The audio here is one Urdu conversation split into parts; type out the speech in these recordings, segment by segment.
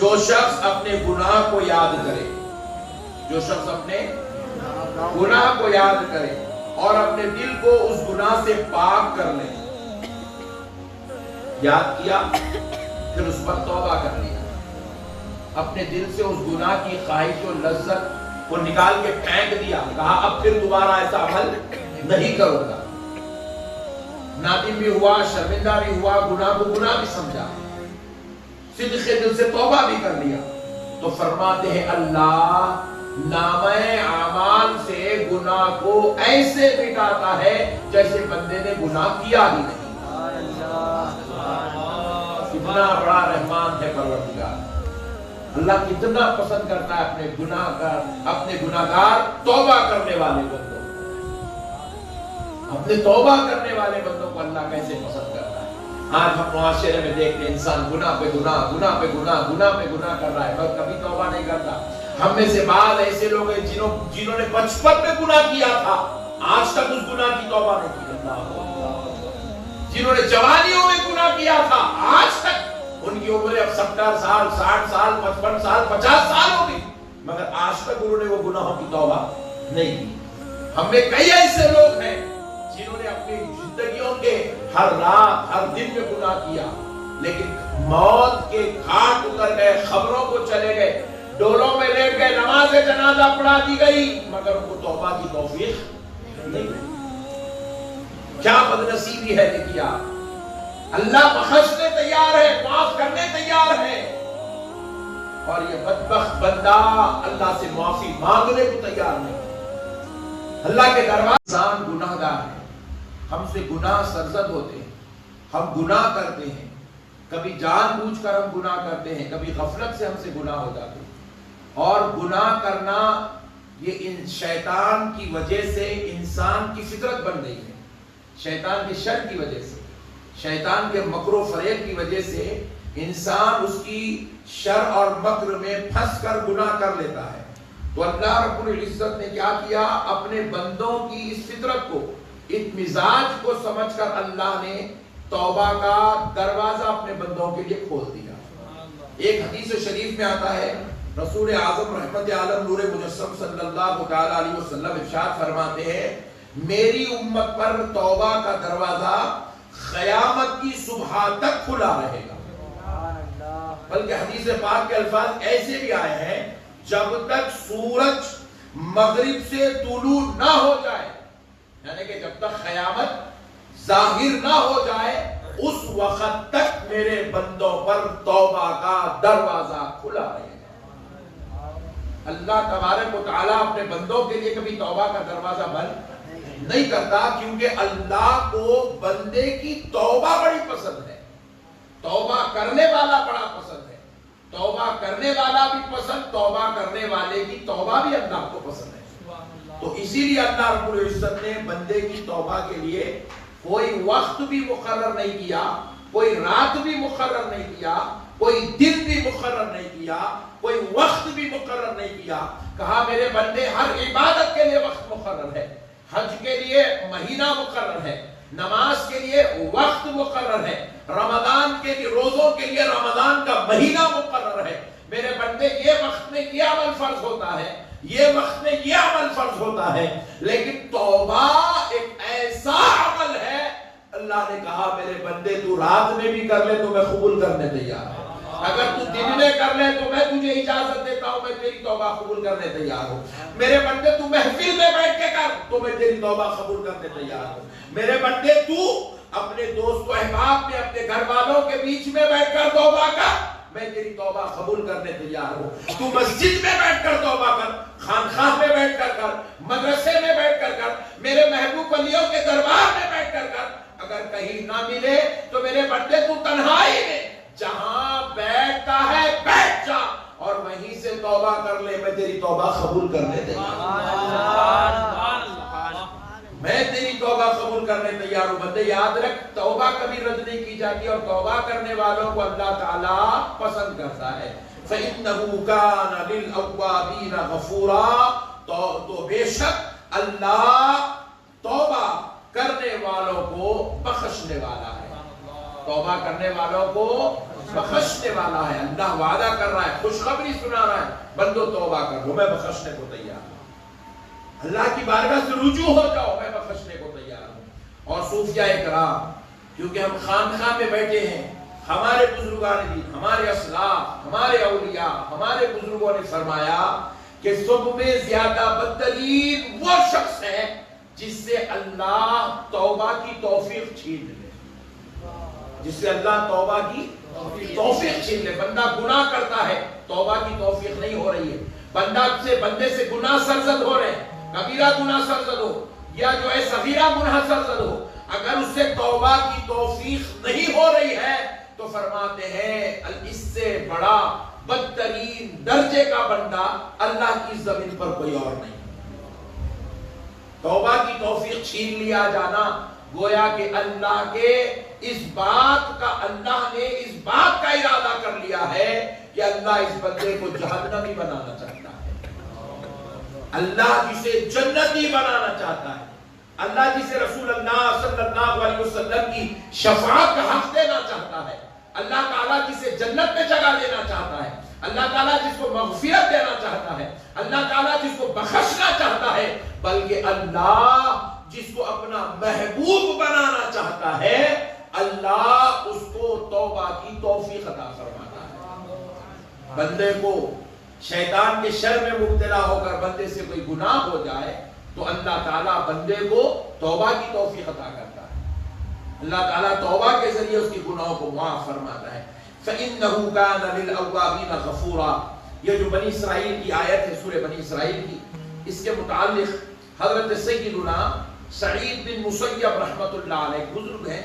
جو شخص اپنے گناہ کو یاد کرے، جو شخص اپنے گناہ کو یاد کرے اور اپنے دل کو اس گناہ سے پاک کر لے، یاد کیا پھر اس پر توبہ کر لیا، اپنے دل سے اس گناہ کی خواہش و لذت کو نکال کے پھینک دیا، کہا اب پھر دوبارہ ایسا عمل نہیں کروں گا، نادم بھی ہوا، شرمندہ بھی ہوا، گناہ کو گناہ بھی سمجھا، صدق دل سے توبہ بھی کر لیا، تو فرماتے ہیں اللہ نامہ اعمال سے گناہ کو ایسے مٹاتا ہے جیسے بندے نے گناہ کیا ہی نہیں۔ کتنا بڑا رحمان ہے پروردگار، اللہ کتنا پسند کرتا ہے اپنے گناہگار توبہ کرنے والے بندوں، اپنے توبہ کرنے والے بندوں کو اللہ کیسے پسند کرتا ہے۔ آج ہم معاشرے میں دیکھتے ہیں انسان گناہ پہ گناہ، گناہ پہ گناہ، گناہ پہ گناہ کر رہا ہے پر کبھی توبہ نہیں کرتا۔ ہم میں سے بعض ایسے لوگ ہیں جنہوں نے بچپن میں گناہ کیا تھا، آج تک اس گناہ کی توبہ نہیں کی۔ جنہوں نے جوانیوں میں گناہ کیا تھا، آج تک ان کی عمریں اب 70 سال، 60 سال، 55 سال، 50 سال ہو گئی، مگر آج تک انہوں نے وہ گناہوں کی توبہ نہیں کی۔ ہم میں کئی ایسے لوگ ہیں جنہوں نے اپنی زندگیوں کے ہر رات ہر دن میں گناہ کیا، لیکن موت کے گھاٹ اتر گئے، خبروں کو چلے گئے، ڈولوں میں لیٹ گئے، نماز جنازہ پڑھا دی گئی، مگر ان کو توبہ کی توفیق نہیں ملی۔ کیا بدنصیبی ہے کہ کیا اللہ بخشنے تیار ہے، معاف کرنے تیار ہے، اور یہ بدبخت بندہ اللہ سے معافی مانگنے کو تیار نہیں۔ اللہ کے دربار انسان گناہ گار ہے، ہم سے گناہ سرزد ہوتے ہیں، ہم گناہ کرتے ہیں، کبھی جان بوجھ کر ہم گناہ کرتے ہیں، کبھی غفلت سے ہم سے گناہ ہو جاتے ہیں، اور گناہ کرنا یہ شیطان کی وجہ سے انسان کی فطرت بن گئی ہے، شیطان کے شر کی وجہ سے، شیطان کے مکر و فریب کی وجہ سے انسان اس کی شر اور مکر میں پھنس کر گناہ کر لیتا ہے۔ تو اللہ رب العزت نے کیا کیا، اپنے بندوں کی اس فطرت کو، اس مزاج کو سمجھ کر اللہ نے توبہ کا دروازہ اپنے بندوں کے لیے کھول دیا۔ ایک حدیث شریف میں آتا ہے، رسول اعظم رحمت عالم نور مجسم صلی اللہ تعالی علیہ وسلم ارشاد فرماتے ہیں، میری امت پر توبہ کا دروازہ قیامت کی صبح تک کھلا رہے گا۔ بلکہ حدیث پاک کے الفاظ ایسے بھی آئے ہیں، جب تک سورج مغرب سے طلوع نہ ہو جائے، یعنی کہ جب تک قیامت ظاہر نہ ہو جائے، اس وقت تک میرے بندوں پر توبہ کا دروازہ کھلا رہے گا۔ اللہ تبارک و تعالیٰ اپنے بندوں کے لیے کبھی توبہ کا دروازہ بند نہیں کرتا، کیونکہ اللہ کو بندے کی توبہ بڑی پسند ہے، توبہ کرنے والا بڑا پسند ہے، توبہ کرنے والا بھی پسند، توبہ کرنے والے کی توبہ بھی اللہ کو پسند ہے۔ تو اسی لیے اللہ رب العزت نے بندے کی توبہ کے لیے کوئی وقت بھی مقرر نہیں کیا، کوئی رات بھی مقرر نہیں کیا، کوئی دن بھی مقرر نہیں کیا، کوئی وقت بھی مقرر نہیں کیا۔ کہا میرے بندے ہر عبادت کے لیے وقت مقرر ہے، حج کے لیے مہینہ مقرر ہے، نماز کے لیے وقت مقرر ہے، رمضان کے لیے روزوں کے لیے رمضان کا مہینہ مقرر ہے۔ میرے بندے یہ وقت میں یہ عمل فرض ہوتا ہے، یہ وقت میں یہ عمل فرض ہوتا ہے، لیکن توبہ ایک ایسا عمل ہے، اللہ نے کہا میرے بندے تو رات میں بھی کر لے تو میں قبول کرنے تیار ہوں، اگر تو دن میں کر لے تو میں تجھے اجازت دیتا ہوں، میں تیری توبہ قبول کرنے تیار ہوں۔ میرے بندے تو محفل میں بیٹھ کے کر تو میں تیری توبہ قبول کرنے تیار ہوں۔ میرے بندے تو اپنے دوست و احباب میں، اپنے گھر والوں کے بیچ میں بیٹھ کر توبہ کر، میں تیری توبہ قبول کرنے تیار ہوں۔ تو مسجد میں بیٹھ کر توبہ کر، خانقاہ میں بیٹھ کر کر، مدرسے میں بیٹھ کر کر، میرے محبوب ولیوں کے دربار میں بیٹھ کر کر، اگر کہیں نہ ملے تو میرے بندے تو تنہائی میں جہاں بیٹھتا ہے بیٹھ جا اور وہیں سے توبہ کر لے، میں تیری توبہ قبول کرنے تیار ہوں، میں تیری توبہ قبول کرنے تیار ہوں۔ بندے یاد رکھ، توبہ کبھی رد نہیں کی جاتی، اور توبہ کرنے والوں کو اللہ تعالیٰ پسند کرتا ہے۔ فَإِنَّهُ كَانَ لِلْأَوَّابِينَ غَفُورًا، تو بے شک اللہ توبہ کرنے والوں کو بخشنے والا ہے، توبہ کرنے والوں کو بخشنے والا ہے. اللہ وعدہ کر رہا ہے, خوشخبری سنا رہا ہے, بندو توبہ کر لو, میں بخشنے کو تیار ہوں. اللہ کی بارگاہ سے رجوع ہو جاؤ, میں بخشنے کو تیار ہوں. اور صوفیاء کرام, کیونکہ ہم خانقاہ میں بیٹھے ہیں, ہمارے بزرگان دین, ہمارے اسلاف, ہمارے اولیاء, ہمارے بزرگوں نے فرمایا کہ سب میں زیادہ بدترین وہ شخص ہے جس سے اللہ توبہ کی توفیق چھین لے. جس سے اللہ توبہ کی توفیق چھین لے. بندہ گناہ کرتا ہے, توبہ کی توفیق نہیں ہو رہی ہے, بندے سے گناہ سرزد ہو رہے ہیں, کبیرہ گناہ سرزد ہو یا جو ہے صغیرہ گناہ سرزد ہو, اگر اس سے توبہ کی توفیق نہیں ہو رہی ہے تو فرماتے ہیں اس سے بڑا بدترین درجے کا بندہ اللہ کی زمین پر کوئی اور نہیں. توبہ کی توفیق چھین لیا جانا گویا کہ اللہ کے اس بات نے اس بات کا ارادہ کر لیا ہے کہ اللہ اس بندے کو جہنمی بنانا چاہتا ہے. اللہ جسے جنتی بنانا چاہتا ہے, اللہ جسے رسول اللہ صلی اللہ علیہ وسلم کی شفاعت کا حق دینا چاہتا ہے, اللہ تعالیٰ جسے جنت میں جگہ دینا چاہتا ہے, اللہ تعالیٰ جس کو مغفرت دینا چاہتا ہے, اللہ تعالیٰ جس کو بخشنا چاہتا ہے, بلکہ اللہ جس کو اپنا محبوب بنانا چاہتا ہے, اللہ اس کو توبہ کی توفیق عطا فرماتا ہے. بندے کو شیطان کے شر میں مبتلا ہو کر بندے سے کوئی گناہ ہو جائے تو اللہ تعالیٰ بندے کو توبہ کی توفیق عطا کرتا ہے. اللہ تعالیٰ توبہ کے ذریعے اس کی گناہوں کو معاف فرماتا ہے. فَإِنَّهُ كَانَ لِلْأَوَّابِينَ غَفُورًا. یہ جو بنی اسرائیل کی آیت ہے سورہ بنی اسرائیل کی, اس کے متعلق حضرت سیدنا سعید بن مسیب رحمت اللہ علیہ بزرگ ہیں,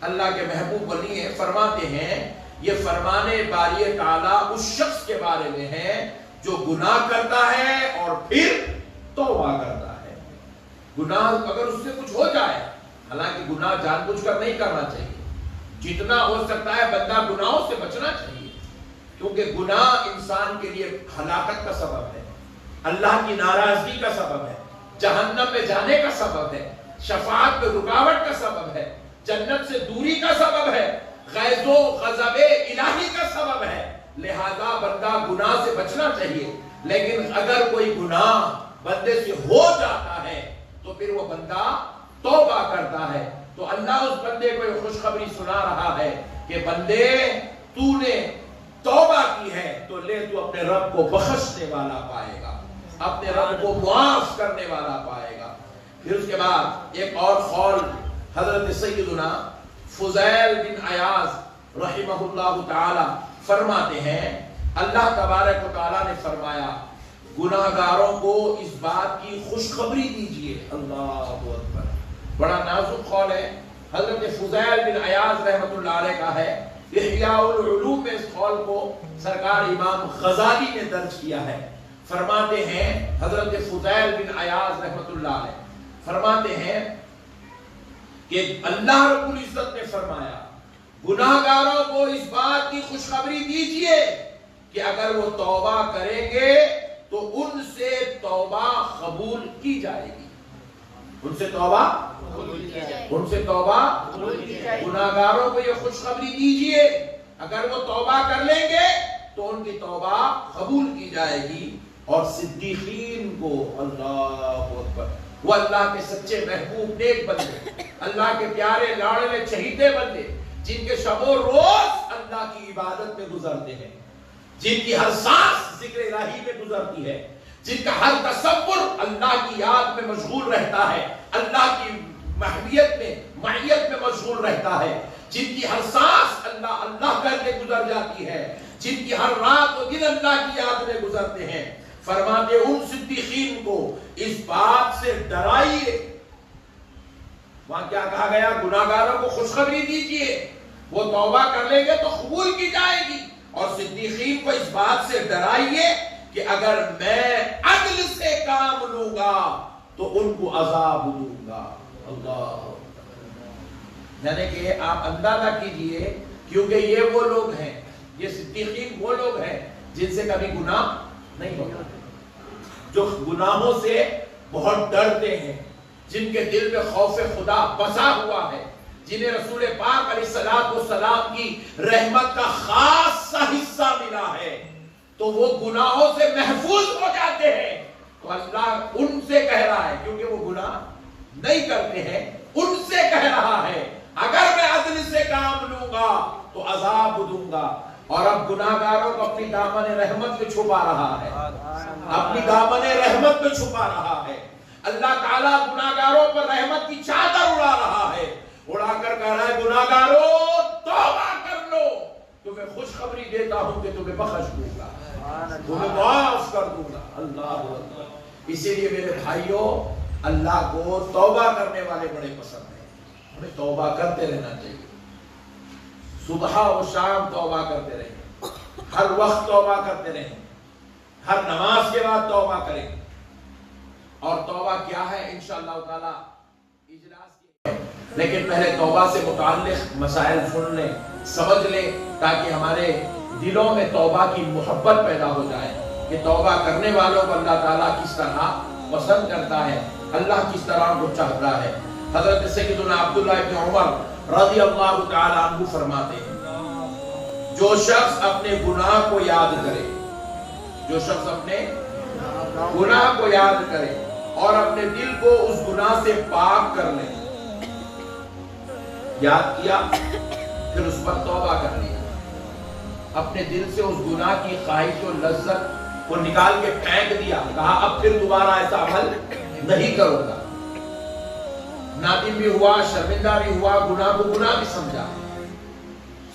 اللہ کے محبوب ولی ہیں, فرماتے ہیں یہ فرمانے باری تعالیٰ اس شخص کے بارے میں ہے جو گناہ کرتا ہے اور پھر توبہ کرتا ہے. گناہ اگر اس سے کچھ ہو جائے, حالانکہ گناہ جان بوجھ کر نہیں کرنا چاہیے, جتنا ہو سکتا ہے بندہ گناہوں سے بچنا چاہیے, کیونکہ گناہ انسان کے لیے ہلاکت کا سبب ہے, اللہ کی ناراضگی کا سبب ہے, جہنم میں جانے کا سبب ہے, شفاعت میں رکاوٹ کا سبب ہے, جنت سے دوری کا سبب ہے, غیظ و غضب الہی کا سبب ہے. لہذا بندہ گناہ سے بچنا چاہیے. لیکن اگر کوئی گناہ بندے سے ہو جاتا ہے تو پھر وہ بندہ توبہ کرتا ہے, تو اللہ اس بندے کو یہ خوشخبری سنا رہا ہے کہ بندے تو نے توبہ کی ہے تو لے, تو اپنے رب کو بخشنے والا پائے گا, اپنے رب کو معاف کرنے والا پائے گا. پھر اس کے بعد ایک اور قول حضرت سیدنا فضیل بن عیاض رحمہ اللہ تعالی فرماتے ہیں, اللہ تبارک و تعالی نے فرمایا گناہگاروں کو اس بات کی خوشخبری دیجئے. اللہ اکبر, بڑا نازک قول ہے. حضرت فضیل بن عیاض رحمۃ اللہ علیہ کا ہے. احیاء العلوم میں اس قول کو سرکار امام غزالی نے درج کیا ہے. فرماتے ہیں حضرت فضیل بن عیاض رحمۃ اللہ علیہ فرماتے ہیں کہ اللہ رب العزت نے فرمایا گناہگاروں کو اس بات کی خوشخبری دیجئے کہ اگر وہ توبہ کریں گے تو ان سے توبہ قبول کی جائے گی. ان سے توبہ گناہگاروں کو یہ خوشخبری دیجئے, اگر وہ توبہ کر لیں گے تو ان کی توبہ قبول کی جائے گی. اور صدیقین کو, اللہ اکبر, وہ اللہ کے سچے محبوب نیک بندے, اللہ کے پیارے لاڈلے چہیتے بندے, جن کے شب و روز اللہ کی عبادت میں گزرتے ہیں, جن کی ہر سانس ذکر الہی میں گزرتی ہے, جن کا ہر تصور اللہ کی یاد میں مشغول رہتا ہے, اللہ کی محبیت میں معیت میں مشغول رہتا ہے, جن کی ہر سانس اللہ اللہ کر کے گزر جاتی ہے, جن کی ہر رات و دن اللہ کی یاد میں گزرتے ہیں. فرماتے ان صدیقین کو اس بات سے ڈرائیے. وہاں کیا کہا گیا؟ گناہگاروں کو خوشخبری دیجئے, وہ توبہ کر لیں گے تو قبول کی جائے گی. اور صدیقین کو اس بات سے ڈرائیے کہ اگر میں عدل سے کام لوں گا تو ان کو عذاب دوں گا. اللہ, یعنی کہ آپ اندازہ کیجئے, کیونکہ یہ وہ لوگ ہیں, یہ صدیقین وہ لوگ ہیں جن سے کبھی گناہ نہیں ہوتا, جو گناہوں سے بہت ڈرتے ہیں, جن کے دل میں خوف خدا بسا ہوا ہے, جنہیں رسول پاک علیہ السلام کی رحمت کا خاص حصہ ملا ہے تو وہ گناہوں سے محفوظ ہو جاتے ہیں. تو اللہ ان سے کہہ رہا ہے کیونکہ وہ گناہ نہیں کرتے ہیں, ان سے کہہ رہا ہے اگر میں عدل سے کام لوں گا تو عذاب دوں گا. اور اب گناہگاروں کو اپنی دامن رحمت میں چھپا رہا ہے, اپنی دامن رحمت میں چھپا رہا ہے. اللہ تعالیٰ گناہگاروں پر رحمت کی چادر اڑا رہا ہے, اڑا کر کہہ رہا ہے گناہگاروں توبہ کر لو, تمہیں خوشخبری دیتا ہوں کہ تمہیں بخش دوں گا, تمہیں معاف کر دوں گا. اللہ اکبر. اسی لیے میرے بھائیوں اللہ کو توبہ کرنے والے بڑے پسند ہیں. ہمیں توبہ کرتے رہنا چاہیے, صبح و شام توبہ کرتے رہیں, ہر وقت توبہ کرتے رہیں, ہر نماز کے بعد توبہ کریں. اور توبہ کیا ہے انشاءاللہ تعالی اجلاس کی, لیکن پہلے توبہ سے متعلق مسائل سن لیں, سمجھ لیں, تاکہ ہمارے دلوں میں توبہ کی محبت پیدا ہو جائے کہ توبہ کرنے والوں کو اللہ تعالیٰ کس طرح پسند کرتا ہے, اللہ کس طرح کو چاہتا ہے. حضرت سیدنا عبداللہ ابن عمر رضی اللہ تعالیٰ عنہ فرماتے ہیں جو شخص اپنے گناہ کو یاد کرے, جو شخص اپنے گناہ کو یاد کرے اور اپنے دل کو اس گناہ سے پاک کر لے, یاد کیا پھر اس پر توبہ کر لیا, اپنے دل سے اس گناہ کی خواہش و لذت کو نکال کے پھینک دیا, کہا اب پھر دوبارہ ایسا عمل نہیں کروں گا, نادم بھی ہوا, شرمندہ بھی ہوا, گناہ کو گناہ بھی سمجھا,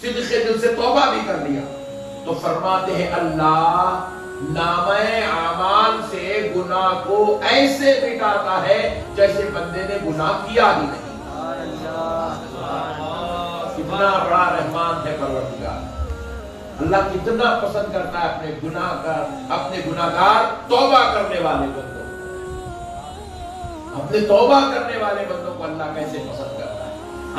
صدق دل سے توبہ بھی کر لیا, تو فرماتے ہیں اللہ نامہ اعمال سے گناہ کو ایسے مٹاتا ہے جیسے بندے نے گناہ کیا ہی نہیں. کتنا بڑا رحمان ہے پروردگار, اللہ کتنا پسند کرتا ہے اپنے گناہگار توبہ کرنے والے بندوں, اپنے توبہ کرنے والے بندوں کو اللہ کیسے پسند کرتا ہے.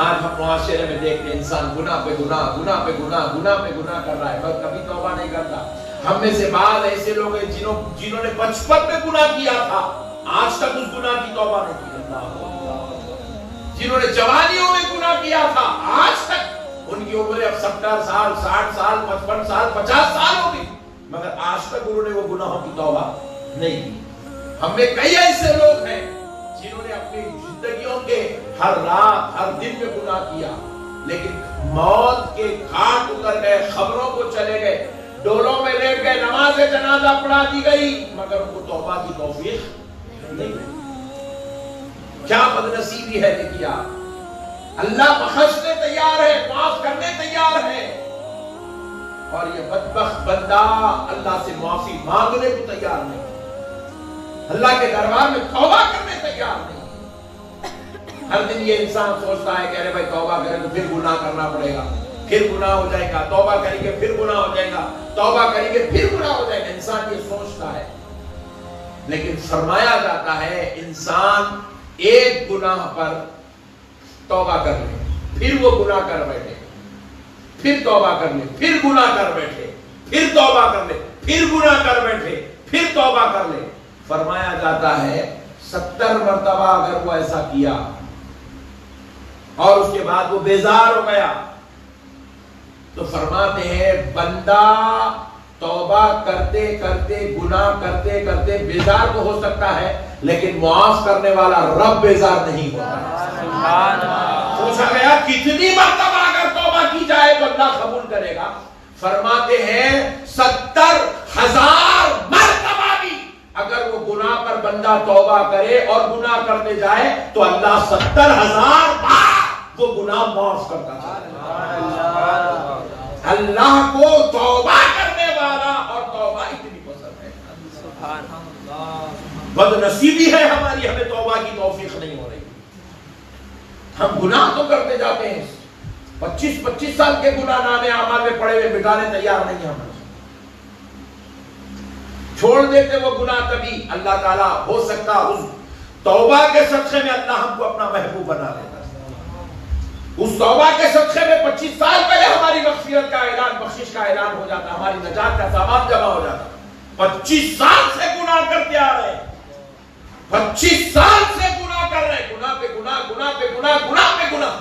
آج ہم معاشرے میں دیکھتے ہیں انسان گناہ پہ گناہ, گناہ پہ گناہ, گناہ پہ گناہ کر رہا ہے, بس کبھی توبہ نہیں کرتا. ہم میں سے بعض ایسے لوگ ہیں جنہوں نے بچپن میں گناہ کیا تھا, آج تک اس گناہ کی توبہ نہیں کی. جنہوں نے جوانیوں میں گناہ کیا تھا, آج تک ان کی عمر اب 70 سال, 60 سال, 55 سال, 50 سال ہو گئی, مگر آج تک انہوں نے وہ گناہوں کی توبہ نہیں کی. ہم میں کئی ایسے لوگ ہیں جنہوں نے اپنی زندگیوں کے ہر رات ہر دن میں گناہ کیا, لیکن موت کے گھاٹ اتر گئے, خبروں کو چلے گئے, ڈولوں میں لیٹ گئے, نماز جنازہ پڑھا دی گئی, مگر ان کو توبہ کی توفیق نہیں ملی. کیا بدنصیبی ہے دیکھیے آپ, اللہ بخشنے تیار ہے, معاف کرنے تیار ہے, اور یہ بدبخت بندہ اللہ سے معافی مانگنے کو تیار نہیں, اللہ کے دربار میں توبہ کرنے تیار نہیں. ہر دن یہ انسان سوچتا ہے کہ ارے بھائی توبہ کریں تو پھر گناہ کرنا پڑے گا, پھر گناہ ہو جائے گا, توبہ کریں گے پھر گناہ ہو جائے گا, توبہ کریں گے پھر گناہ ہو جائے گا. انسان یہ سوچتا ہے, لیکن فرمایا جاتا ہے انسان ایک گناہ پر توبہ کر لے, پھر وہ گناہ کر بیٹھے, پھر توبہ کر لے, پھر گناہ کر بیٹھے, پھر توبہ کر لے, پھر گناہ کر بیٹھے, پھر توبہ کر لے. فرمایا جاتا ہے 70 مرتبہ اگر وہ ایسا کیا اور اس کے بعد وہ بیزار ہو گیا, تو فرماتے ہیں بندہ توبہ کرتے کرتے, گناہ کرتے کرتے بیزار تو ہو سکتا ہے, لیکن معاف کرنے والا رب بیزار نہیں ہوتا. پوچھا گیا کتنی مرتبہ اگر توبہ کی جائے تو اللہ قبول کرے گا. فرماتے ہیں 70,000 مرتبہ بھی اگر وہ گناہ پر بندہ توبہ کرے اور گناہ کرتے جائے تو اللہ 70,000 بار وہ گناہ معاف کرتا ہے. اللہ کو توبہ کرنے والا اور توبہ اتنی پسند ہے. بدنصیبی ہے ہماری, ہمیں توبہ کی توفیق نہیں ہو رہی. ہم گناہ تو کرتے جاتے ہیں, 25 سال کے گناہ نامے اعمال میں پڑے ہوئے مٹانے تیار نہیں ہم. چھوڑ دیتے وہ گناہ کبھی, اللہ تعالیٰ ہو سکتا اس توبہ کے صدقے میں اللہ ہم کو اپنا محبوب بنا لیتا. اس توبہ کے صدقے میں 25 سال پہلے ہماری مغفرت کا اعلان, بخشش کا اعلان ہو جاتا, ہماری نجات کا سامان جمع ہو جاتا. 25 سال سے گناہ کرتے آ رہے, 25 سال سے گناہ کر رہے, گناہ پہ گناہ, گناہ پہ گناہ, گناہ پہ گناہ,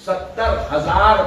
70,000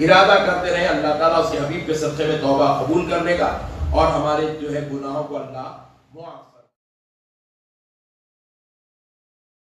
ارادہ کرتے رہے اللہ تعالیٰ اس کے حبیب کے صدقے میں توبہ قبول کر لے گا اور ہمارے جو ہے گناہوں کو اللہ معاف